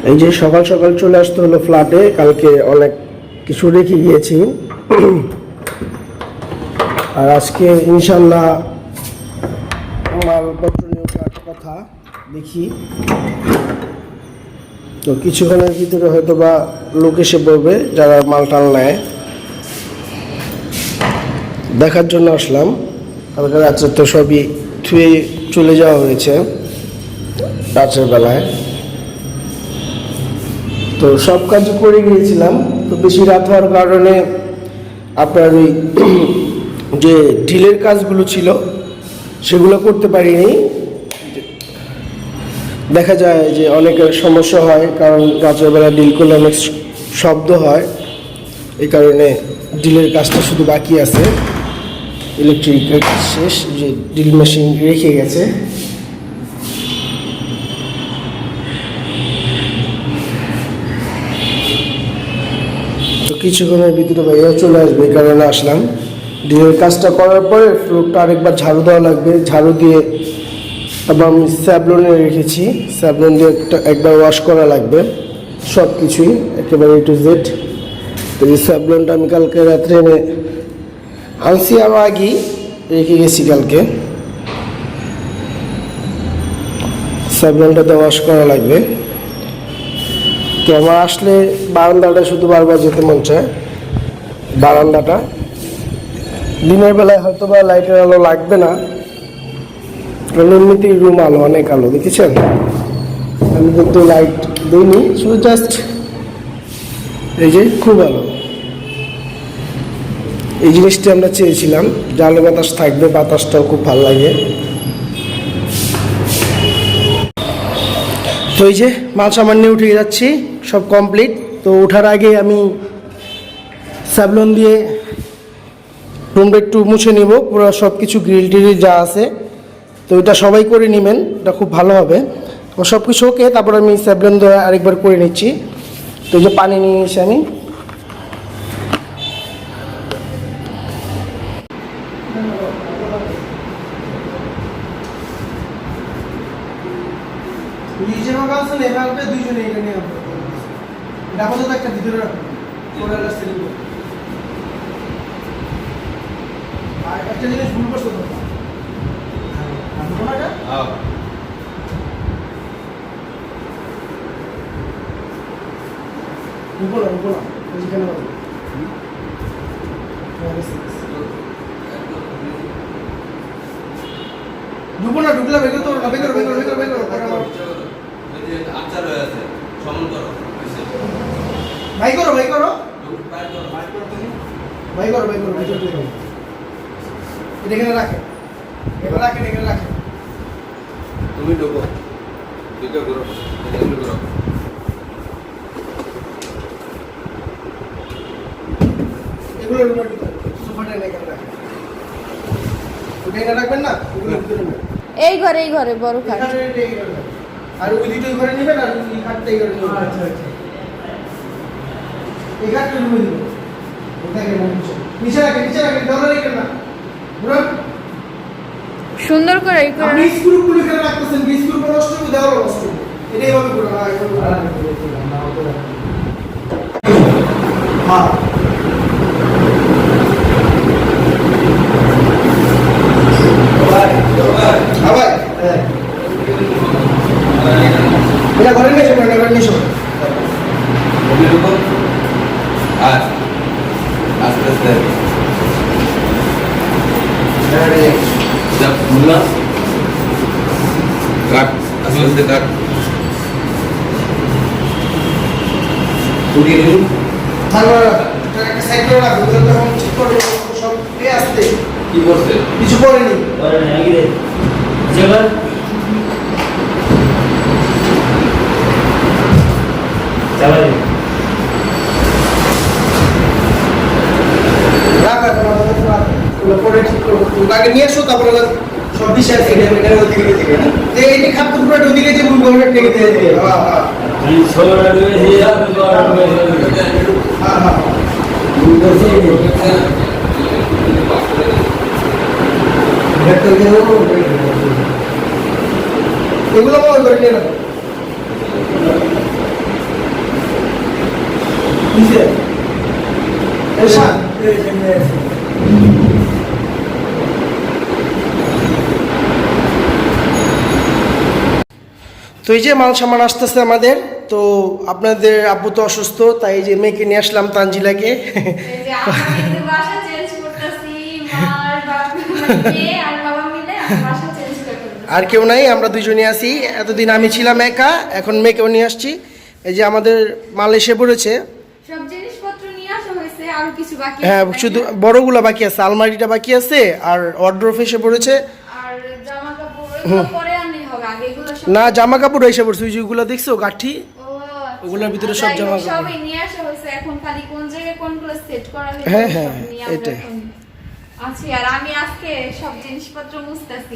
এই যে সকাল সকাল চলে আসতে হলো ফ্ল্যাটে, কালকে অনেক কিছু রেখে গিয়েছি আর আজকে ইনশাল্লাহ মালপত্র নিয়ে ওঠার কথা। দেখি তো কিছুক্ষণের ভিতরে হয়তো বা লোক এসে পড়বে যারা মাল টাল নেয়, দেখার জন্য আসলাম। কালকে রাত্রে তো সবই ধুয়ে চলে যাওয়া হয়েছে রাতের বেলায়, তো সব কাজ করে গিয়েছিলাম। তো বেশি রাত হওয়ার কারণে আপনার ওই যে ঢিলের কাজগুলো ছিল সেগুলো করতে পারিনি। দেখা যায় যে অনেকের সমস্যা হয়, কারণ রাতের বেলা ডিল করলে অনেক শব্দ হয়, এই কারণে ডিলের কাজটা শুধু বাকি আছে। ইলেকট্রিকের শেষ, যে ডিল মেশিন রেখে গেছে। তো কিছুক্ষণের ভিতরে ভাইয়া চলে আসবে, এই কারণে আসলাম। ডিলের কাজটা করার পরে ফ্লোরটা আরেকবার ঝাড়ু দেওয়া লাগবে। ঝাড়ু দিয়ে আবার আমি স্যাভলনে রেখেছি, স্যাভলন দিয়ে একবার ওয়াশ করা লাগবে সব কিছুই একেবারে টু জেড। তো এই স্যাভলনটা আমি কালকে রাত্রে এনে আনছি, আরও আগেই রেখে গেছি কালকে। স্যাভলনটাতে ওয়াশ করা লাগবে। তো আমার আসলে বারান্দাটা শুধু বারবার যেতে মন চায়। বারান্দাটা দিনের বেলায় হয়তো বা লাইটের আলো লাগবে না, কারণ এমনিতেই রুম আলো, অনেক আলো দেখেছেন। আমি কিন্তু লাইট দিইনি, শুধু জাস্ট এই যে খুব আলো। এই জিনিসটি আমরা চেয়েছিলাম, জালো বাতাস থাকবে, বাতাসটাও খুব ভালো লাগে। তো এই যে মাল সামান নিয়ে উঠে যাচ্ছি, সব কমপ্লিট। তো ওঠার আগে আমি স্যাভলন দিয়ে রুমটা একটু মুছে নেব, পুরো সব কিছু গ্রিল টিল যা আছে। তো এটা সবাই করে নেবেন, এটা খুব ভালো হবে। তো সব কিছু ওকে, তারপর আমি স্যাভলন দিয়ে আরেকবার করে নিচ্ছি। তো এই যে পানি নিয়ে এসে আমি একটা জিনিস ভুল করছো তো, ঢুকলা বের করো, ভাই করো এখানে রাখে, এখানে রাখে। তুমি ঢোকো, ভিডিও করো, ভিডিও করো। এগুলো রুমের ভিতরে সোফাটা এখানে রাখে, ওটা এখানে রাখবেন না, ওগুলো ভিতরে নেবেন। এই ঘরে বড় খাট। আর ওই দুটো ঘরে নেবেন, আর ওই খাটটা এই ঘরে নেবেন। আচ্ছা এই খাটটা রুমে দিবেন, ওটাকে নিচে রাখেন, দেওয়ালে রেখেন না। সুন্দর করে এই করে আপনি স্ক্রুগুলো এখানে রাখতেছেন, স্ক্রু নষ্ট হবে, দেওয়ালে নষ্ট হবে। এটাই ভাবে করে হ্যাঁ। এটা ঘরে নিয়ে এসো, ঘরে নিয়ে এসো। আস্তে আস্তে কাট, আস্তে আস্তে কাট। উঠিয়ে নিন, একটা সাইড করে রাখো, তখন ঠিক করে সব আসতে। কি করছে? কিছু করেনি। আগে নিয়ে আসো, তারপরে সব বিষয় এই খাদ্য পুরো ওদিকে যে গভর্নমেন্ট থেকে দিয়ে দিয়ে এগুলো করে নিয়ে নিচে এসা তো এই যে মাল সামান আসতেছে আমাদের। তো আপনাদের আব্বু তো অসুস্থ, তাই এই যে মেয়েকে নিয়ে আসলাম তানজিলাকে। এই যে আমরা কিন্তু বাসা চেঞ্জ করতেছি, মার বাবা মেয়ে আর বাবা মিলে আমরা বাসা চেঞ্জ করতেছি। আর কেউ নাই, আমরা দুজনই আছি। এতদিন আমি ছিলাম একা, এখন মেয়েকেও নিয়ে আসছি। এই যে আমাদের মাল এসে পড়েছে। সব জিনিসপত্র নিয়ে আসা হয়েছে, আর কিছু বাকি হ্যাঁ, আছে, তাই শুধু না? বড়গুলো বাকি আছে, আলমারিটা বাকি আছে, আর ওয়ার্ড্রোব এসে পড়েছে। আর জামা কাপড় এগুলো পরে আনলেই হবে, আগে এগুলো সব না, জামা কাপড় এসে পড়ছে, ওই যেগুলো দেখছো গাঠি, ও আচ্ছা। ওগুলোর ভিতরে সব যাই হোক, জামা কাপড়। সবই নিয়ে আসা হয়েছে, এখন খালি কোন জায়গায় কোনগুলো সেট করা হয়েছে হ্যাঁ, হ্যাঁ, সব নিয়ে আমরা এটাই। এখন আছি। আর আমি আজকে সব জিনিসপত্র মুছতেছি,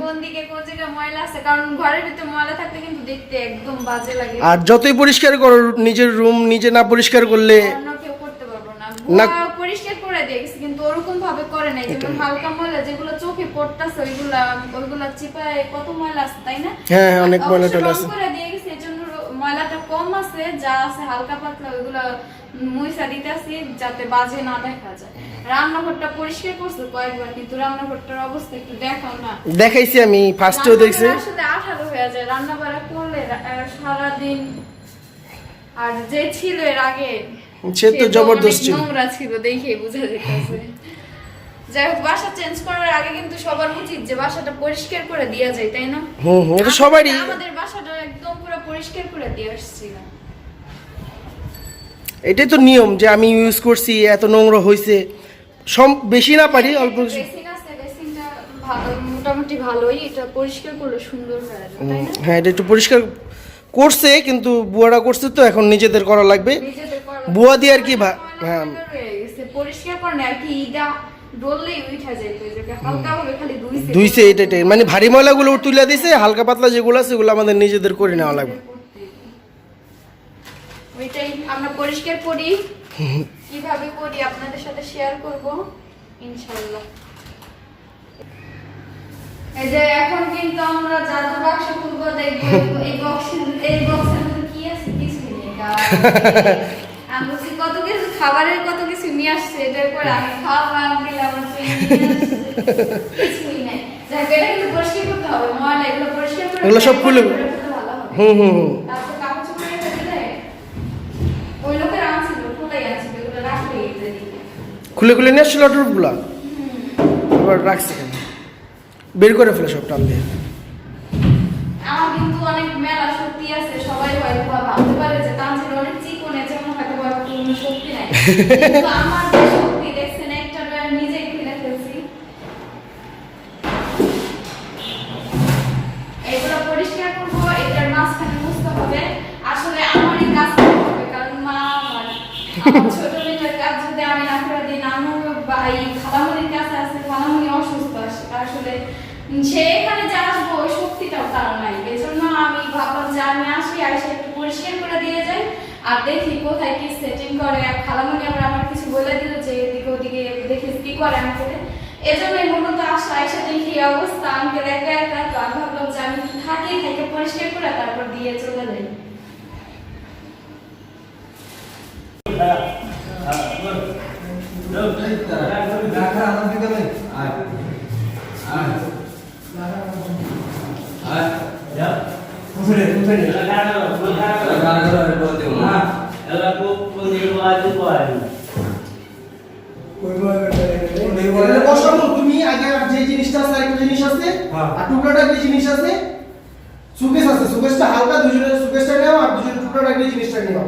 কোন দিকে কোন জায়গায় ময়লা আছে, কারণ ঘরের ভিতরে ময়লা থাকলে কিন্তু দেখতে একদম বাজে লাগে। আর যতই পরিষ্কার করো, নিজের রুম নিজে না পরিষ্কার করলে অন্য কেউ করতে পারবো না। না। বুয়া পরিষ্কার করে দিয়েছে, কিন্তু ওরকম ভাবে করে নাই। যেমন হালকা ময়লা যেগুলো চোখে পড়তাছে, ওইগুলা চিপায় কত ময়লা আছে, তাই না? হ্যাঁ, হ্যাঁ, অনেক ময়লা অবশ্য টয়লা রং আছে। করে দিয়ে গেছে, এজন্য ময়লাটা কম আছে, যা আছে হালকা পাতলা ওইগুলা মুইসা দিতেছি যাতে বাজে না দেখা যায়। রান্নাঘরটা পরিষ্কার করছে কয়েকবার, কিন্তু রান্নাঘরটার অবস্থা একটু দেখাও না। দেখাইছি আমি, ফার্স্টেও দেখছি। রান্নাঘরে আসলে আঠালো হয়ে যায় রান্না বাড়া করলে, সারাদিন। আর যে ছিল এর আগে, সে তো জবরদস্ত অনেক ছিল। নোংরা ছিল, দেখেই বোঝা যাচ্ছে। যাই হোক, বাসা চেঞ্জ করার আগে কিন্তু সবার উচিত যে বাসাটা পরিষ্কার করে দেওয়া যায়, তাই না? এটা সবারই। আমাদের বাসাটা একদম পুরো পরিষ্কার করে দিয়ে আসছিলাম। এটাই তো নিয়ম যে আমি ইউজ করছি, এত নোংরা হয়েছে। বেশি না পারি, অল্প কিছু। ড্রেসিং আছে, ড্রেসিংটা ভালো, মোটামুটি ভালোই। এটা পরিষ্কার করলে সুন্দর হয়ে যায়, তাই না? হ্যাঁ, এটা একটু পরিষ্কার করছে, কিন্তু বুয়ারা করছে তো এখন নিজেদের করা লাগবে। নিজেদের করা বুয়া দিয়ে আর কি হ্যাঁ, ময়লা রয়ে গেছে, পরিষ্কার করে না আর কি, ইটা ডললেই উঠা যায়, তো এটাকে হালকা ভাবে খালি ধুইছে এটাই, মানে ভারী ময়লাগুলো তুলে দিছে, হালকা পাতলা যেগুলো আছে সেগুলো আমাদের নিজেদের করে নেওয়া লাগবে। ওইটাই আমরা পরিষ্কার করি, কিভাবে করি আপনাদের সাথে শেয়ার করব ইনশাআল্লাহ। এই যে এখন কিন্তু আমরা জাদু বাক্স খুলবো, দেখবো এই বক্সের মধ্যে কি আছে, কিছু নেই। আমি বলছি কত কিছু খাবারের কত কিছু নিয়ে আসছে, এটার পরে আমি খাওয়া দিলাম, আমার কিছুই নাই। যাই হোক, এটা কিন্তু পরিষ্কার করতে হবে, ময়লা এগুলো পরিষ্কার করে এগুলো সব খুলে ভালো হবে। তারপর কাগজ করে রেখে দিলে ওই লোকের আনছিল, খুলেই আনছিল, এগুলো রাখলে খুলে খুলে নিয়ে আসছিল টুপগুলা, এবার রাখছি কেন, বের করে ফেলে সব টান দিয়ে। আমার কিন্তু অনেক মেলা শক্তি আছে, সবাই হয়তো ভাবতে পারে যে তানজিল অনেক চিকন, যেমন হয়তো কোনো শক্তি নাই, কিন্তু আমার যে শক্তি দেখছেন, একটা ড্রয়ার নিজেই খুলে ফেলছি। এগুলো পরিষ্কার করবো, এটার মাঝখানে মুছতে হবে। আসলে আমারই কাজ করতে হবে, কারণ মা আমার ছোট মেয়েটার কাজ যদি আমি না করে দিই, নানু বা এই খালামুনির কাছে আছে, খালামুনি অসুস্থ আসলে সে এখানে যে আসবো ওই শক্তিটাও তার নাই। এজন্য আমি ভাবলাম যে আমি আসি, এসে একটু পরিষ্কার করে দিয়ে যাই, আর দেখি কোথায় কি সেটিং করে। আর খালামুনি আবার আমার কিছু বলে দিল যে এদিকে ওদিকে দেখি কি করে আমাকে, এজন্যই মূলত আসা। এসে দেখি অবস্থা আঙ্কেল একা একা, তো আমি ভাবলাম যে আমি থাকি, থেকে পরিষ্কার করে তারপর দিয়ে চলে যাই। তুমি আগে যে জিনিসটা আছে, একটা জিনিস আছে, আর টুকরাটা একটা জিনিস আছে, সুকেশ আছে, সুকেশটা হালকা, দুজনের সুকেশটা নাও, আর দুজনের টুকরাটা একটা জিনিসটা নাও।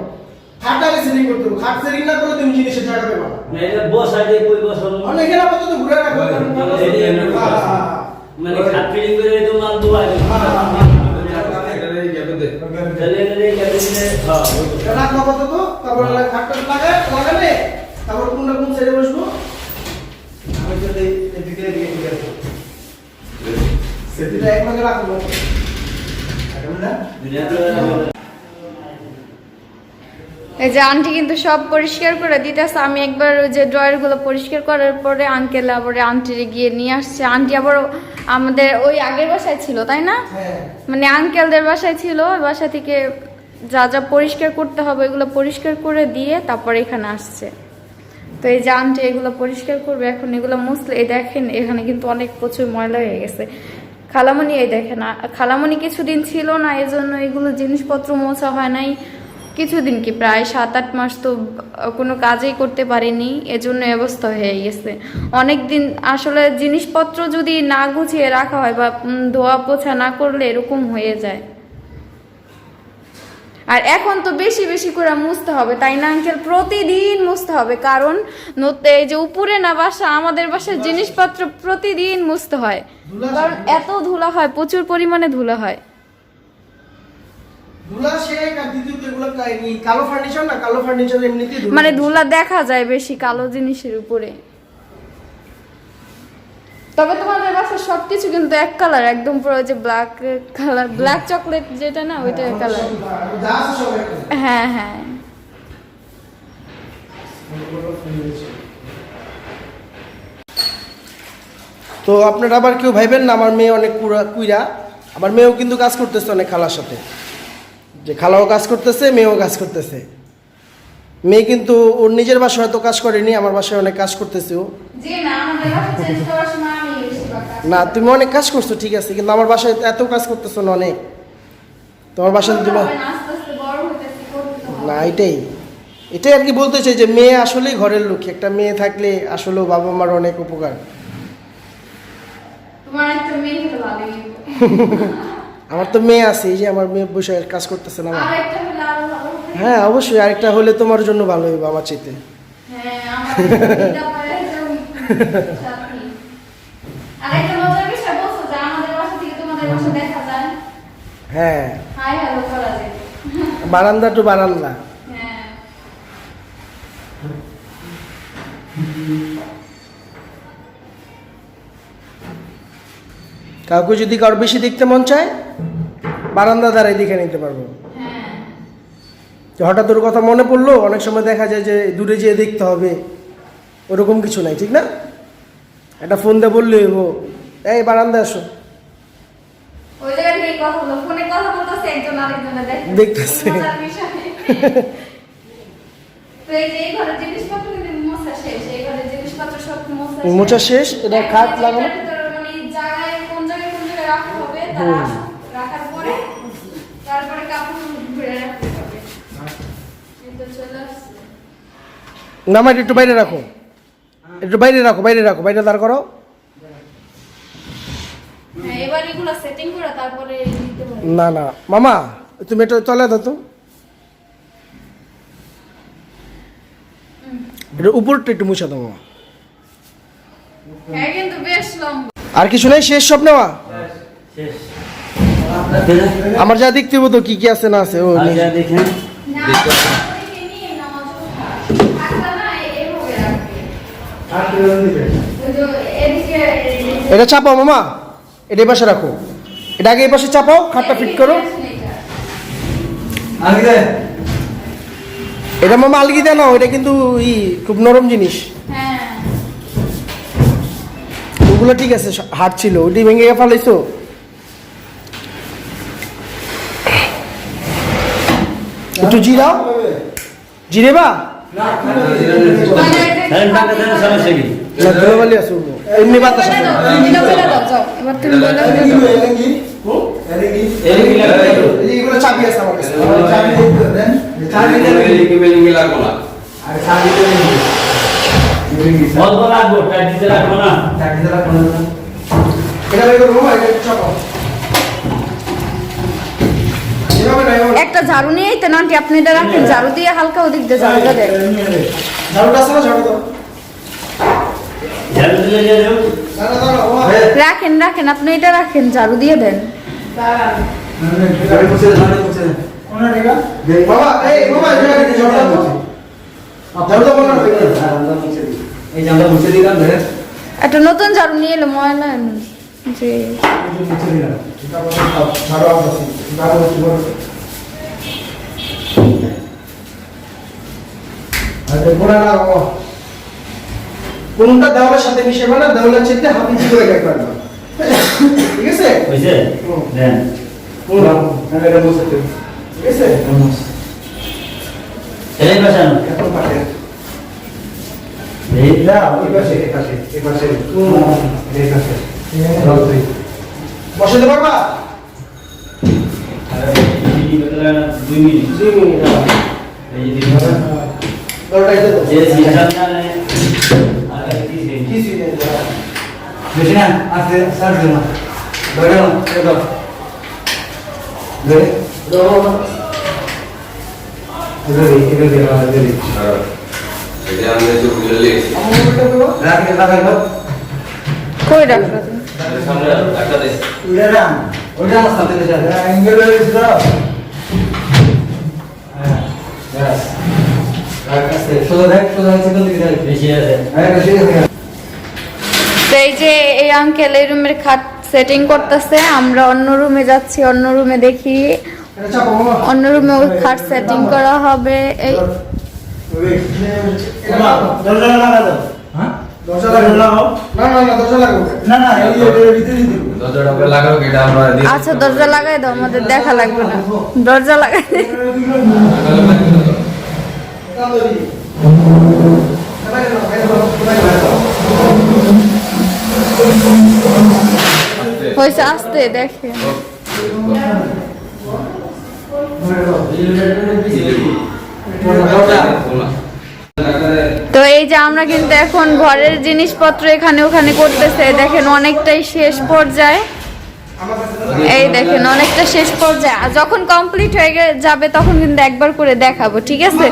খাটটা আগে সেটিং করতে হবে, খাট সেটিং না করলে তুমি জিনিসের জায়গা পেবা না। বসাই কই বসানো অনেক এখানে আপাতত ঘুরে রাখো, মানে খাট ফিলিং করে তো মাল দুয়াই চলে গেলে ক্যাবিনেটে হ্যাঁ রাখো আপাতত, তারপর খাটটা লাগাবে, তারপর কোনটা কোন সাইডে বসবো, আমি তো এদিকে এদিকে আছে সেটা একভাবে রাখবো না। এই যে আন্টি কিন্তু সব পরিষ্কার করে দিতেছে। আমি একবার ওই যে ড্রয়ারগুলো পরিষ্কার করার পরে আঙ্কেল আবার আন্টিরে গিয়ে নিয়ে আসছে। আন্টি আবার আমাদের ওই আগের বাসায় ছিল, তাই না? হ্যাঁ, মানে আঙ্কেলদের বাসায় ছিল, ওই বাসা থেকে যা যা পরিষ্কার করতে হবে এগুলো পরিষ্কার করে দিয়ে তারপর এখানে আসছে। তো এই যে আন্টি এগুলো পরিষ্কার করবে এখন, এগুলো মুছলে এই দেখেন এখানে কিন্তু অনেক প্রচুর ময়লা হয়ে গেছে। খালামণি এই দেখেন, খালামণি কিছুদিন ছিল না, এজন্য এগুলো জিনিসপত্র মোছা হয় নাই কিছুদিন, কি প্রায় 7-8 মাস তো কোনো কাজই করতে পারিনি, এজন্য অবস্থা হয়ে গেছে। অনেক দিন আসলে জিনিসপত্র যদি না গুছিয়ে রাখা হয় বা ধোয়া পোছা না করলে এরকম হয়ে যায়। আর এখন তো বেশি বেশি করে মুছতে হবে, তাই না আঙ্কেল? প্রতিদিন মুছতে হবে, কারণ এই যে উপরে না বাসা, আমাদের বাসার জিনিসপত্র প্রতিদিন মুছতে হয়, কারণ এত ধুলা হয়, প্রচুর পরিমাণে ধুলা হয়। ধুলা শেখ আর দ্বিতীয়ত এগুলো কালো ফার্নিচার না, কালো ফার্নিচার এমনিতেই ধুলা। মানে ধুলা দেখা যায় বেশি কালো জিনিসের উপরে। তবে তোমাদের বাসার সবকিছু কিন্তু এক কালার, একদম পুরো যে ব্ল্যাক কালার, ব্ল্যাক চকলেট যেটা না ওইটা কালার। যা আছে সব এক। হ্যাঁ হ্যাঁ। তো আপনারা আবার কেউ ভাইবেন না আমার মেয়ে অনেক কুইরা, আমার মেয়েও কিন্তু কাজ করতেছে অনেক খালার সাথে, যে খালাও কাজ করতেছে মেয়েও কাজ করতেছে। মেয়ে কিন্তু ওর নিজের বাসায় হয়তো কাজ করেনি, আমার বাসায় অনেক কাজ করতেছে ও। জি না, আমাদের বাসা চেঞ্জ করার সময় আমি বেশিরভাগ কাজ না তুমি অনেক কাজ করছো ঠিক আছে, কিন্তু আমার বাসায় এত কাজ করতেছো না অনেক, তোমার বাসায় তুমি করতে হবে না, আস্তে আস্তে বড় হইতেছি, করতে তো হবে। না এটাই আর কি বলতে চাই যে মেয়ে আসলেই ঘরের লক্ষ্মী, একটা মেয়ে থাকলে আসলেও বাবা মার অনেক উপকার। তোমার একটা মেয়ে হলে ভালোই হতো। আমার তো মেয়ে আছে, এই যে আমার মেয়ে বসে কাজ করতেছে না আমার। আর একটা হলে আরো ভালো হতো। হ্যাঁ অবশ্যই, আরেকটা হলে তোমার জন্য ভালো হইবে আমার চাইতে। হ্যাঁ, আমার দিদা পরে একদম সাথী। আর একটা মজার বিষয় বলছো যে আমাদের বাসা থেকে তোমাদের বাসা দেখা যায়, হ্যাঁ হাই হ্যালো করা যায়। বারান্দা টু বারান্দা। হ্যাঁ। কাউকে যদি কারো বেশি দেখতে মন চায় বারান্দা দ্বারাই দেখে নিতে পারবো। হ্যাঁ। যে হঠাৎ ওর কথা মনে পড়লো, অনেক সময় দেখা যায় যে দূরে যেয়ে দেখতে হবে, ওরকম কিছু নাই, ঠিক না? একটা ফোন দিয়ে বললে ও এই বারান্দা আসো, ওই জায়গায় থেকে কথা বলো, ফোনে কথা বলতেছে একজন আরেকজনের দেখতেছে। মজার বিষয়। তো এই যে এই ঘরের জিনিসপত্র কিন্তু মোছা শেষ, এই ঘরের জিনিসপত্র সব মোছা শেষ, এটা খাট লাগানো। মানে জায়গায় কোন জায়গায় রাখা হবে, রাখার পরে তারপরে কাপড় ঘুরে রাখতে হবে। কিন্তু চলে আসছে। না মাটি একটু বাইরে রাখো, একটু বাইরে রাখো, বাইরে দাঁড় করো। হ্যাঁ, এবার এগুলো সেটিং করে তারপরে দিতে হবে। না না মামা তুমি এটা চলে দাও তো, এটা উপরটা একটু মুছা দাও মামা। হ্যাঁ, কিন্তু বেশ লম্বা। আর কিছু নাই, শেষ সব নেওয়া? শেষ। আমার যা দেখতে হবো তো কি কি আছে না আছে ও আর যা দেখেন না, ওদিকে নিয়ে নামাজ আচ্ছা না, এভাবে রাখবে। ওই যে এদিকে এটা চাপাও মামা, এটা এই পাশে রাখো, এটা আগে এই পাশে চাপাও, খাটটা ফিট করো। এটা মামা আলগি দেয় না, এটা কিন্তু খুব নরম জিনিস, হ্যাঁ। ওগুলো ঠিক আছে, হাট ছিল, ওটি ভেঙে গিয়ে ফেলাইছো। একটু জিরাও, জিরে বা ফ্যান টাকা দেন সমস্যা কি? ধুলোবালি আছে এমনি বাতাস আছে। এবার তুমি বলে এদিকে লাগবে তো। এইগুলো চাবি আছে আমার কাছে। অল্প লাগবো, টাইট দিতে লাগবো না। এটা বের করবো, এটা একটু চাপাও। এভাবে না, এভাবে না। একটা ঝাড়ু নিয়ে আইতেন আন্টি, আপনি এটা রাখেন, ঝাড়ু দিয়ে হালকা ওদিক দিয়ে ঝাড়ুটা দেন। ঝাড়ুটা আছে না, ঝাড়ু দাও। ঝাড়ু দিলে দিয়ে দেব। দাঁড়া, দাঁড়া, ও, রাখেন আপনি এটা রাখেন, ঝাড়ু দিয়ে দেন। বাবা, এই বাবা, ঝাড়ু দাও তো। ঝাড়ু দাও বলো না। এই যে আমরা মুছে দিলাম ধরে একটা নতুন ঝাড়ু নিয়ে এলো, ময়লা যে ঝাড়ু আছে, ঝাড়ু আছে, বলো। আরে কোনা না বাবা, কোনটা দেওয়ালের সাথে মিশাবে না, দেওয়ালের চেয়ে হাত নিচে করে রাখবেন না, ঠিক আছে? হইছে? দেন। এটা মুছে দিন। ঠিক আছে এই পাশে আনো। এখন পাশে এই না ওই পাশে এই পাশে এই পাশে এই পাশে বসে দে বাবা দুই মিনিট। 2 মিনিট এই যে দিন। দরটাই দে যে সিস্টেম জানে আর কি দিন। কি সিনে বেশি না আছে স্যার দিন ধরে নাও এবার ধরে দাও এবারে এটা আমরা তো বুঝে লেগেছি আমার মোবাইলটা দেবো রাখে লাগাই দাও কই রাখছো তুমি? সামনে একটা দেশ ওটা রাম ওটা আমার সাথে দেশে অ্যাঙ্গেল হয়েছে দাও হ্যাঁ ব্যাস রাখ আছে সোজা দেখ সোজা আছে কোন দিকে যাবে বেশি আছে। হ্যাঁ বেশি আছে তো এই যে এই আঙ্কেল এই রুমের খাট সেটিং করতেছে, আমরা অন্য রুমে যাচ্ছি, অন্য রুমে দেখি এটা চাপো মামা অন্য রুমে খাট সেটিং করা হবে। এই দরজা লাগা দাও হ্যাঁ দরজা লাগাও না না না দরজা লাগাও না না এই ভিতরে দিব দরজাটা আমরা লাগাবো এটা আমরা দিয়ে আচ্ছা দরজা লাগাই দাও, আমাদের দেখা লাগবে না, দরজা লাগাই হয়েছে আসতে দেখে। তো এই যে আমরা কিন্তু এখন ঘরের জিনিসপত্র এখানে ওখানে করতেছে, দেখেন অনেকটাই শেষ পর্যায়ে, এই দেখেন অনেকটা শেষ পর্যায়ে, আর যখন কমপ্লিট হয়ে যাবে তখন কিন্তু একবার করে দেখাবো, ঠিক আছে?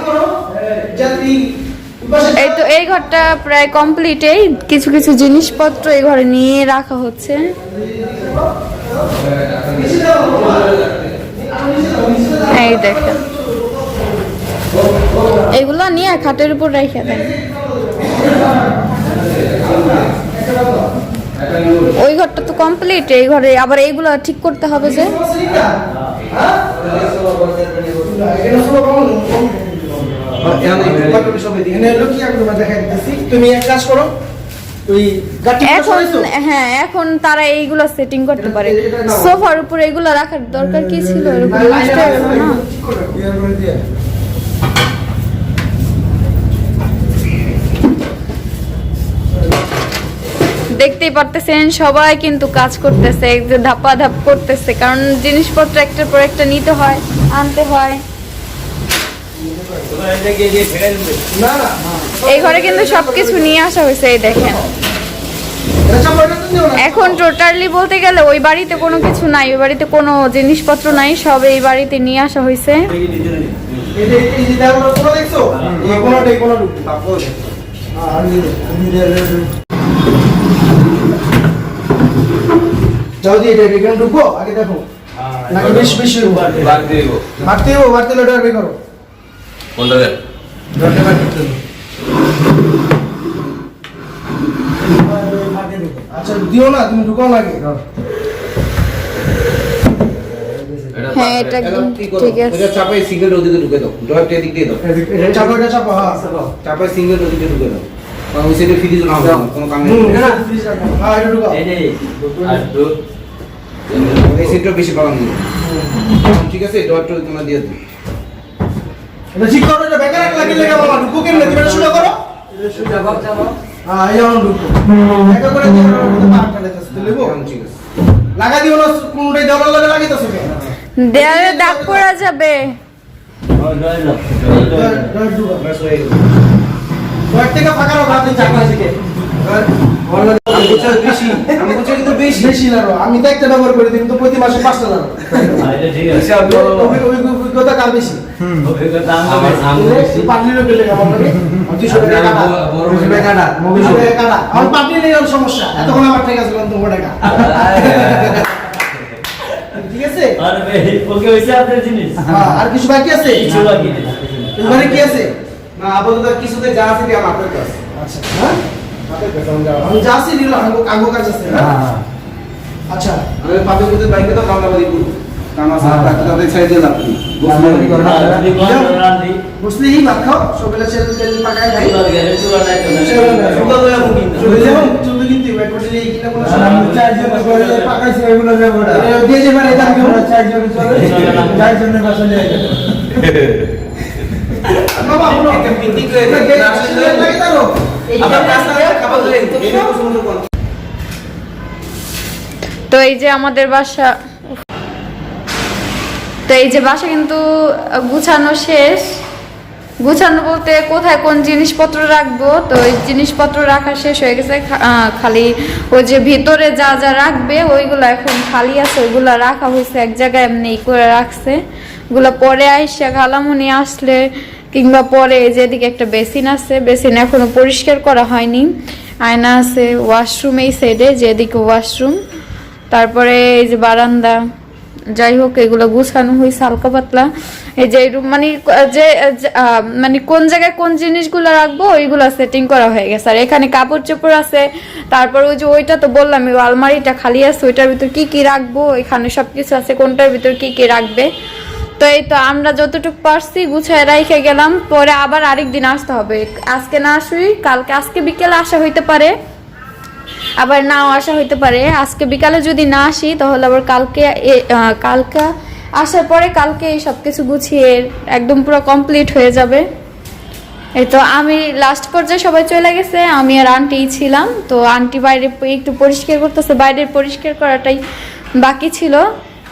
এই তো এই ঘরটা প্রায় কমপ্লিট, এই কিছু কিছু জিনিসপত্র এই ঘরে নিয়ে রাখা হচ্ছে। এই দেখেন এগুলো নিয়ে খাটের উপর রেখে দেন। ওই ঘরটা তো কমপ্লিট, এই ঘরে আবার এইগুলো ঠিক করতে হবে যে। তুমি এক কাজ করো ওই গাটি এখন হ্যাঁ এখন তারা এইগুলো সেটিং করতে পারে, সোফার উপর এগুলো রাখার দরকার কি ছিল, এরকম নষ্ট হয়ে গেল না। দেখতেই পারতেছেন সবাই কিন্তু কাজ করতেছে, এই যে ধাপা ধাপ করতেছে, কারণ জিনিসপত্র একটার পর একটা নিতে হয়, আনতে হয়। তোমরা এটা গিয়ে দিয়ে ফেলে দিবে। না না এই ঘরে কিন্তু সবকিছু নিয়ে আসা হয়েছে, এই দেখেন। এটা চাপো এটা তো দিও না এখন টোটালি বলতে গেলে ওই বাড়িতে কোনো কিছু নাই, ওই বাড়িতে কোনো জিনিসপত্র নাই, সব এই বাড়িতে নিয়ে আসা হয়েছে। এই যে ভিতরে দিন। এই যে দেখো কোন দেখছো এই কোনটা এই কোনটা আর যাও দিয়ে এটা এখানে ঢুকো আগে দেখো নাকি বেশি বেশি বাদ দিয়ে দেবো বাড়তে লোটা বের করো কোনটা দেখ আচ্ছা দিও না তুমি ঢুকাও লাগে হ্যাঁ এটা একদম ঠিক আছে। ওটা চাপাই সিঙ্গেল ওদিকে ঢুকে দাও ড্রপটা এদিক দিয়ে দাও চাপো এটা চাপো হ্যাঁ চাপাই সিঙ্গেল ওদিকে ঢুকে দাও কারণ ওই সাইডে ফ্রিজ না হবে কোনো কাম নেই হ্যাঁ এটা ঢুকাও এই যে আর তো এই সাইডটা বেশি পালান দিও ঠিক আছে ড্রপটা তোমরা দিয়ে দাও এটা ঠিক করো এটা বেকার লাগিয়ে লাগা বাবা ঢুকো কেমনে তুমি এটা শুরু করো হ্যাঁ এই যেমন ঢুকো একা করে দিয়ে পার কাটাইতেছ তুই লেবো ঠিক আছে লাগা দিও না কোনটাই দেওয়ার লাগে লাগাইতেছ কেন দেয়ালে দাগ পড়া যাবে। ব্যাস হয়ে গেল ঘর থেকে ফাঁকা রাখো আপনি চাকমা শিখে আমি বলছি বেশি আমি বলছি কিন্তু বেশি বেশি লাগো আমি তো একটা ব্যবহার করে দিই তো প্রতি মাসে 5টা লাগো এটা ঠিক আছে। অভিজ্ঞতা কার বেশি অভিজ্ঞতা আমার আমার বেশি। পাটলিরও পেলে কেমন লাগে 200 টাকা কাটা বড় 200 টাকা কাটা 200 টাকা কাটা আমার পাটলি নেই আর সমস্যা এতক্ষণ আমার ঠিক আছে তোমার টাকা ঠিক আছে আর ওকে হইছে আপনার জিনিস। হ্যাঁ, আর কিছু বাকি আছে কিছু বাকি নেই। এবারে কি আছে না আপাতত কিছুতে যা আছে কি আমার কাছে আচ্ছা হ্যাঁ আমি যাচ্ছি নিল আগো কাজ আছে হ্যাঁ আচ্ছা আমি পাবে কিন্তু বাইকে তো কামলা বাড়ি করব কামলা সাথে রাখতে হবে সাইড দিয়ে লাভ করি আর যদি কোন রান্দি বুঝলি ভাত খাও সকালে ছেলে তেল পাকায় খাই চুলার গেলে চুলার নাই তো না। চলো না। চুলা তো এমন কিনতে। চলে যাও চলে কিন্তু হোটেলে কিনা কোনো চারজন করে পাকাইছে এগুলো ব্যবহার দিয়ে যে মানে এটা চারজন চলে চারজনের বাসা নিয়ে গেল বাবা কোনো একটা মিটিং করে আসলে লাগে তারো আপনার কাছে খাবার দিলে এরকম সুন্দর কোন তো এই যে আমাদের বাসা, তো এই যে বাসা কিন্তু গুছানো শেষ। গুছানো বলতে কোথায় কোন জিনিসপত্র রাখবো, তো ওই জিনিসপত্র রাখা শেষ হয়ে গেছে। খালি ওই যে ভিতরে যা যা রাখবে ওইগুলো এখন খালি আছে, ওইগুলো রাখা হয়েছে এক জায়গায় এমনি করে রাখছে। ওগুলো পরে আইসা খালামুনি আসলে কিংবা পরে যেদিকে একটা বেসিন আছে, বেসিন এখনো পরিষ্কার করা হয়নি। আয়না আছে, ওয়াশরুম এই সাইডে যেদিকে ওয়াশরুম, তারপরে এই যে বারান্দা, যাই হোক এগুলো গুছানো হয়েছে হালকা পাতলা। এই যে রুম মানে যে মানে কোন জায়গায় কোন জিনিসগুলো রাখবো ওইগুলো সেটিং করা হয়ে গেছে। আর এখানে কাপড় চোপড় আছে, তারপর ওই যে ওইটা তো বললাম ওই আলমারিটা খালি আছে, ওইটার ভিতর কি কি রাখবো এখানে সবকিছু আছে, কোনটার ভিতর কি কি রাখবে। তো এই তো আমরা যতটুকু পারছি গুছায় রেখে গেলাম, পরে আবার আরেকদিন আসতে হবে। আজকে না আসুই কালকে, আজকে বিকেলে আসা হইতে পারে আবার নাও আসা হইতে পারে। আজকে বিকালে যদি না আসি তাহলে আবার কালকে আসার পরে কালকে এই সব কিছু গুছিয়ে একদম পুরো কমপ্লিট হয়ে যাবে। এই তো আমি লাস্ট পর্যায়ে সবাই চলে গেছে, আমি আর আন্টি ছিলাম। তো আন্টি বাইরে একটু পরিষ্কার করতেছে, বাইরের পরিষ্কার করাটাই বাকি ছিল,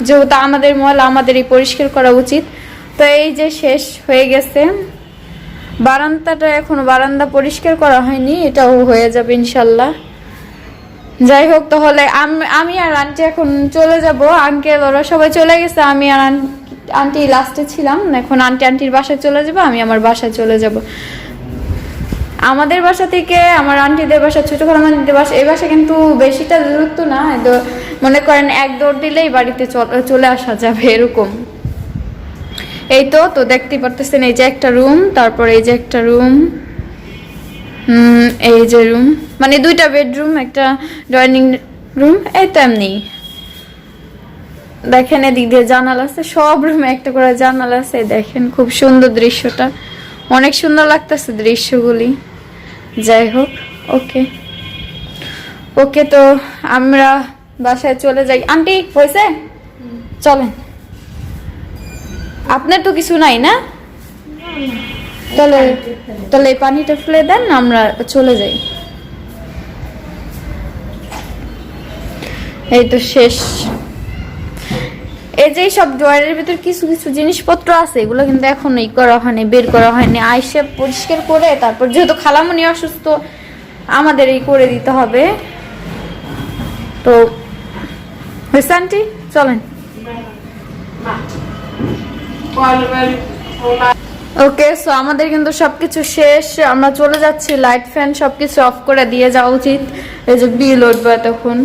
যেহেতু আমাদের মহল আমাদেরই পরিষ্কার করা উচিত। তো এই যে শেষ হয়ে গেছে। বারান্দাটা এখনো বারান্দা পরিষ্কার করা হয়নি, এটাও হয়ে যাবে ইনশাল্লাহ। যাই হোক তাহলে আমি আর আন্টি এখন চলে যাব, আঙ্কেল ওরা সবাই চলে গেছে, আমি আর আন্টি লাস্টে ছিলাম। এখন আন্টির বাসায় চলে যাব, আমি আমার বাসায় চলে যাব। আমাদের বাসা থেকে আমার আন্টিদের বাসা, ছোট খালামানিদের বাসা, এই বাসা কিন্তু বেশিটা দূরত্ব না, মনে করেন এক দৌড় দিলেই বাড়িতে চলে আসা যাবে এরকম। এই তো দেখতেই পারতেছেন এই যে একটা রুম, তারপর এই যে একটা রুম, এই যে রুম মানে দুইটা বেডরুম, একটা ডাইনিং রুম। এই তো এমনি দেখেন এদিক দিয়ে জানালা আছে, সব রুমে একটা করে জানালা আছে। দেখেন খুব সুন্দর দৃশ্যটা, অনেক সুন্দর লাগতেছে দৃশ্যগুলি। যাই হোক ওকে তো আমরা বাসায় চলে যাই। আন্টি হয়েছে, চলেন। আপনার তো কিছু নাই না, তাহলে এই পানিটা ফেলে দেন, আমরা চলে যাই। এই তো শেষ। এই যে সব ড্রয়ারের ভিতর কিছু কিছু জিনিসপত্র আছে, এগুলো কিন্তু এখন করা হয়নি, বের করা হয়নি। আইসে পরিষ্কার করে তারপর যেহেতু খালামুনি অসুস্থ আমাদের করে দিতে হবে। তো হয়েছে আন্টি, চলেন। ওকে সো আমাদের কিন্তু সবকিছু শেষ, আমরা চলে যাচ্ছি। লাইট ফ্যান সবকিছু অফ করে দিয়ে যাওয়া উচিত, এই যে বিল উঠবে তখন।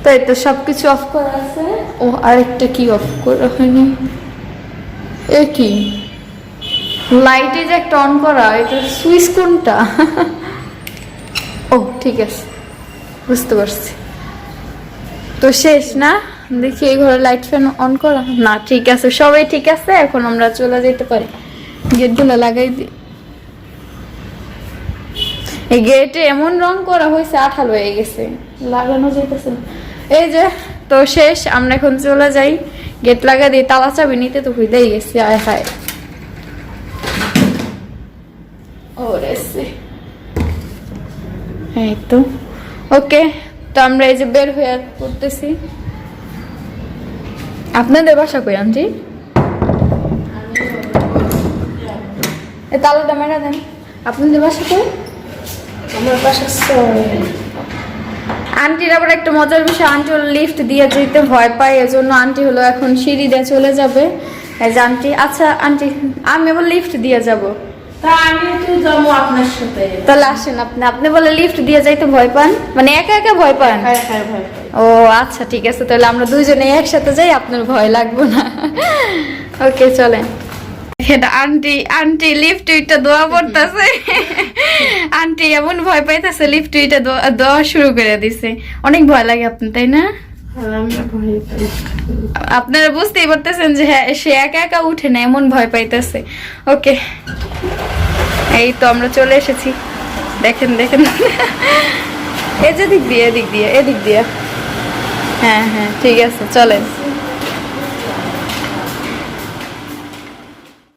তাই তো সবকিছু অফ করা আছে। ও আরেকটা কি অফ করা হয়নি, এ কি লাইটে যে একটা অন করা, এটার সুইচ কোনটা? ও ঠিক আছে, বুঝতে পারছি। তো শেষ না, দেখি এই ঘরে লাইট ফ্যান অন করা না, ঠিক আছে সবাই ঠিক আছে। এখন আমরা চলে যেতে পারি, গেটগুলো লাগাই দিই। এই গেটে এমন রং করা হয়েছে আঠালো হয়ে গেছে, লাগানো যাইতেছে না। এই যে তো শেষ, আমরা এখন চলে যাই। গেট লাগা দিয়ে তালা চাবি নিতে তো হইতেই গেছে। আয় হায় এই তো ওকে, তো আমরা এই যে বের হয়ে করতেছি। আপনাদের বাসা কই আন্টি? এই তালাটা মেরা দেন। আপনাদের বাসা কই? আমার বাসা আন্টির আবার একটা মজার বিষয়, আন্টি হলো লিফট দিয়ে যেতে ভয় পায়, এজন্য আন্টি হলো এখন সিঁড়ি দিয়ে চলে যাবে। এই যে আন্টি, আচ্ছা আন্টি আমি আবার লিফট দিয়ে যাব, তা আমি একটু যাবো আপনার সাথে। তাহলে আসেন। আপনি বলে লিফট দিয়ে যাইতে ভয় পান, মানে একা একা ভয় পান? হ্যাঁ হ্যাঁ ভয় পাই। ও আচ্ছা ঠিক আছে, তাহলে আমরা দুইজনে একসাথে যাই, আপনার ভয় লাগবে না। ওকে চলেন। আন্টি লিফট উইটা দোয়া পড়তেছে। আন্টি এমন ভয় পাইতেছে, লিফট উইটা দোয়া শুরু করে দিছে। অনেক ভয় লাগে আপনার, তাই না? আপনারা বুঝতেই পারতেছেন যে হ্যাঁ সে একা একা উঠে না, এমন ভয় পাইতেছে। ওকে এই তো আমরা চলে এসেছি, দেখেন এই যে দিক দিয়ে এদিক দিয়ে এদিক দিয়ে হ্যাঁ হ্যাঁ ঠিক আছে চলেন